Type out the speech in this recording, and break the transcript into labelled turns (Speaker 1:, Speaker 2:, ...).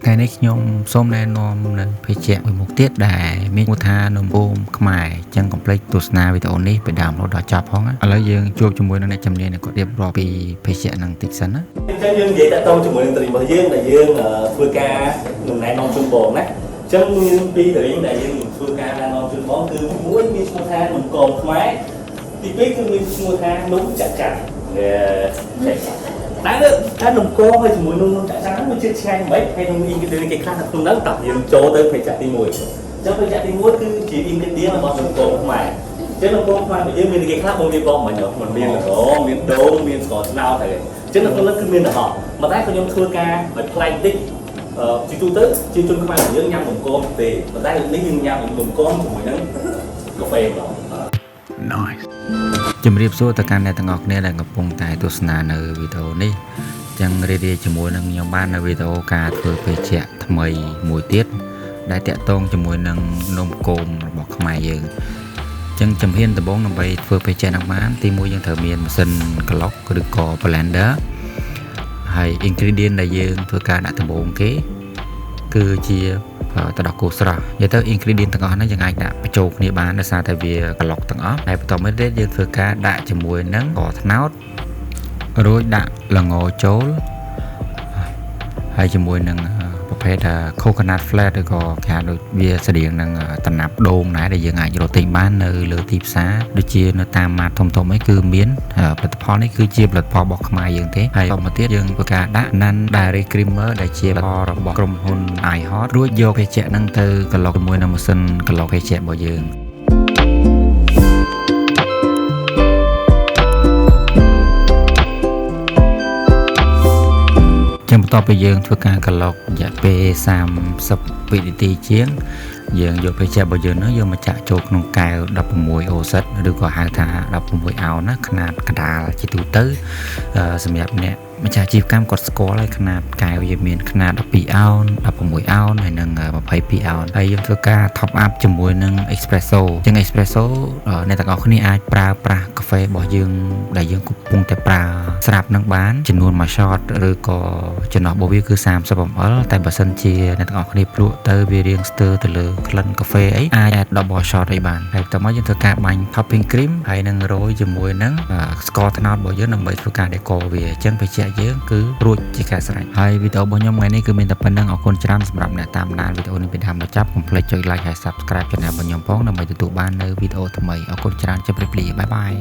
Speaker 1: ថ្ងៃនេះខ្ញុំសូមណែនាំនៅភេសជ្ជៈមួយមុខទៀតដែលមានឈ្មោះថានំគមខ្មែរចឹងកុំភ្លេចទស្សនាវីដេអូនេះពេលដើមដល់ចប់ផងឥឡូវយើងជួបជាមួយនឹងអ្នកជំនាញគាត់រៀបរាប់ពីភេសជ្ជៈនឹងតិចសិនណា
Speaker 2: អញ្ចឹងយើងនិយាយតាក់ទងជាមួយនឹងតរីរបស់យើងដែលយើងធ្វើការនឹងណែនាំជូនបងណាអញ្ចឹងមានពីរតរីដែលយើងធ្វើការណែនាំជូនបងគឺមួយមានឈ្មោះថានំគមខ្មែរទីពីរគឺមានឈ្មោះថានំចាក់ចាក់តែនំគមហើយជាមួយនំចាក់ចាក់ហ្នឹងវាជាតិឆ្ងាញ់មិនហើយនឹងអ៊ីងគ្រីឌៀនគេខ្លះនៅក្នុងហ្នឹងតោះយើងចូលទៅភេសជ្ជៈទី1អញ្ចឹងភេសជ្ជៈទី1គឺជាអ៊ីងគ្រីឌៀនរបស់នំគមខ្មែរអញ្ចឹងនំគមខ្មែររបស់យើងមានគេខ្លះបងរៀបរាប់មិញมันមានល្ងមានដូងមានស្ករត្នោតហើយអញ្ចឹងនៅក្នុងនោះគឺមានតែហោះប៉ុន្តែខ្ញុំធ្វើការឲ្យប្លែកតិចជាទូទៅជាជនខ្មែរយើងញ៉ាំនំគមទេប៉ុន្តែនេះយើងញ៉ាំនំគមជាមួយនឹងកាហ្វេបង
Speaker 1: Nice ជំរាបសួរទៅកាន់អ្នកទាំងអស់គ្នាដែលកំពុងតែទស្សនានៅវីដេអូនេះចឹងរីករាយជាមួយនឹងខ្ញុំបាននៅវីដេអូការធ្វើភេសជ្ជៈថ្មីមួយទៀតដែលតាក់ទងជាមួយនឹងនំគមរបស់ខ្មែរយើងចឹងជំហានដំបូងដើម្បីធ្វើភេសជ្ជៈនឹងបានទីមួយយើងត្រូវមានម៉ាស៊ីនក្លុកឬក៏ blender ហើយ ingredient ដែលយើងធ្វើការដាក់ដំបូងគេគឺជាទឹកដោះគោស្រស់និយាយទៅ ingredient ទាំងអស់ហ្នឹងយើងអាចដាក់បញ្ចូលគ្នាបានដោយសារតែវាក្លុកទាំងអស់ហើយបន្តមកទៀតយើងធ្វើការដាក់ជាមួយនឹងស្ករត្នោតរួចដាក់ល្ងចូលហើយជាមួយនឹងប្រភេទ coconut flat ឬក៏គេហៅដូចវាស្តៀងនឹងតំណាប់ដូងដែរដែលយើងអាចរកទិញបាននៅលើទីផ្សារដូចជានៅតាមម៉ាតធំៗអីគឺមានផលិតផលនេះគឺជាផលិតផលរបស់ខ្មែរយើងទេហើយបន្តមកទៀតយើងធ្វើការដាក់ Nan Dairy Creamer ដែលជាផលរបស់ក្រុមហ៊ុន iHot រួចយកភេសជ្ជៈហ្នឹងទៅក្លុកជាមួយនឹងម៉ាស៊ីនក្លុកភេសជ្ជៈរបស់យើងបន្ទាប់ពីយើងធ្វើការក្លុករយៈពេល30វិនាទីជាងយើងយកភេសជ្ជៈរបស់យើងនោះយកមកចាក់ចូលក្នុងកែវ16អូសិតឬក៏ហៅថា16អោនណាខ្នាតកដាលជាទូទៅសម្រាប់អ្នកម្ចាស់អាជីវកម្មគាត់ស្គាល់ហើយខ្នាតកែវយើងមានខ្នាត12អោន16អោនហើយនិង22អោនហើយយើងធ្វើការ top up ជាមួយនឹង espresso ចឹង espresso អ្នកទាំងអស់គ្នាអាចប្រើប្រាស់កាហ្វេរបស់យើងដែលយើងកំពុងតែប្រើស្រាប់នឹងបានចំនួន1 shot ឬក៏ចំណុះរបស់វាគឺ30 ml តែបើសិនជាអ្នកទាំងអស់គ្នាភ្លក់ទៅវារៀងស្ទើរទៅលើក្លិនកាហ្វេអីអាច double shot អីបានហើយបន្តមកយើងធ្វើការបាញ់ topping cream ហើយនឹងរោយជាមួយនឹងស្ករត្នោតរបស់យើងដើម្បីធ្វើការ decor វាអញ្ចឹងភេសជ្ជៈយើងគឺរួចជាការស្រេចហើយវីដេអូរបស់ខ្ញុំថ្ងៃនេះគឺមានតែប៉ុណ្្នឹងអរគុណច្រើនសម្រាប់អ្នកតាមដានវីដេអូនេះពីដើមដល់ចប់កុំភ្លេចចុច like ហើយ subscribe channel របស់ខ្ញុំផងដើម្បីទទួលបាននៅវីដេអូថ្មីអរគុណច្រើនជម្រាបលាបាយបាយ